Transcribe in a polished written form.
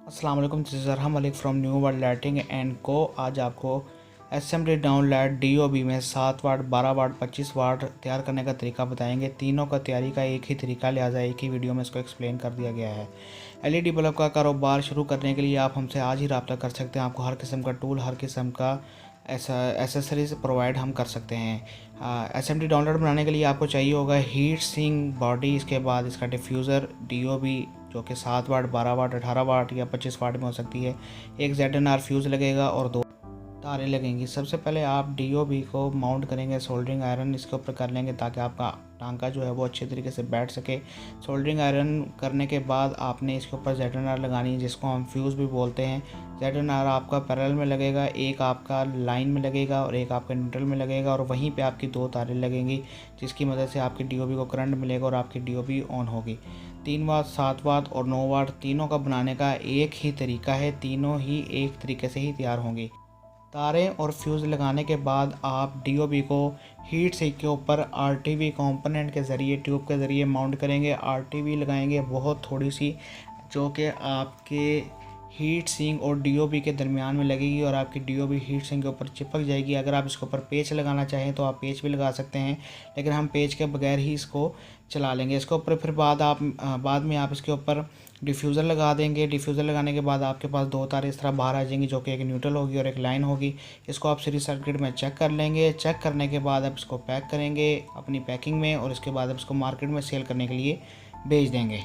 अस्सलाम वालेकुम, this is Arham Malik from New World Lighting and Co. आज आपको एसएमडी डाउन लाइट डीओबी में 7 वाट, 12 वाट, 25 वाट तैयार करने का तरीका बताएंगे। तीनों का तैयारी का एक ही तरीका, लिहाजा एक ही वीडियो में इसको एक्सप्लेन कर दिया गया है। एलईडी बल्ब का कारोबार शुरू करने के लिए आप हमसे आज ही रब्ता कर सकते हैं। आपको हर किस्म का टूल, हर किस्म का एसेसरीज प्रोवाइड हम कर सकते हैं। एसएमडी डाउनलोड बनाने के लिए आपको चाहिए होगा हीट सिंक बॉडी, इसके बाद इसका डिफ्यूज़र डीओबी जो कि 7 वाट, 12 वाट, 18 वाट या 25 वाट में हो सकती है। एक ZNR फ्यूज़ लगेगा और 2 तारें लगेंगी। सबसे पहले आप डीओबी को माउंट करेंगे, सोल्डरिंग आयरन इसके ऊपर कर लेंगे ताकि आपका टांका जो है वो अच्छे तरीके से बैठ सके। सोल्डरिंग आयरन करने के बाद आपने इसके ऊपर ZNR लगानी है, जिसको हम फ्यूज़ भी बोलते हैं। ZNR आपका पैरेलल में लगेगा, एक आपका लाइन में लगेगा और एक आपका न्यूट्रल में लगेगा, और वहीं पे आपकी 2 तारें लगेंगी, जिसकी मदद से आपकी डीओबी को करंट मिलेगा और आपकी डीओबी ऑन होगी। 3 वाट, 7 वाट और 9 वाट तीनों का बनाने का एक ही तरीका है, तीनों ही एक तरीके से ही तैयार होंगी। तारें और फ्यूज़ लगाने के बाद आप डीओबी को हीट सिंक के ऊपर आरटीवी कंपोनेंट के ज़रिए, ट्यूब के ज़रिए माउंट करेंगे। आरटीवी लगाएंगे बहुत थोड़ी सी, जो कि आपके हीट सिंक और डीओबी के दरमियान में लगेगी और आपकी डीओबी हीट सिंक के ऊपर चिपक जाएगी। अगर आप इसके ऊपर पेच लगाना चाहें तो आप पेच भी लगा सकते हैं, लेकिन हम पेच के बगैर ही इसको चला लेंगे। इसके ऊपर फिर बाद में आप इसके ऊपर डिफ्यूज़र लगा देंगे। डिफ्यूज़र लगाने के बाद आपके पास 2 तारें इस तरह बाहर आ जाएंगी, जो कि एक न्यूट्रल होगी और एक लाइन होगी। इसको आप सीरीज सर्किट में चेक कर लेंगे। चेक करने के बाद आप इसको पैक करेंगे अपनी पैकिंग में, और इसके बाद आप इसको मार्केट में सेल करने के लिए भेज देंगे।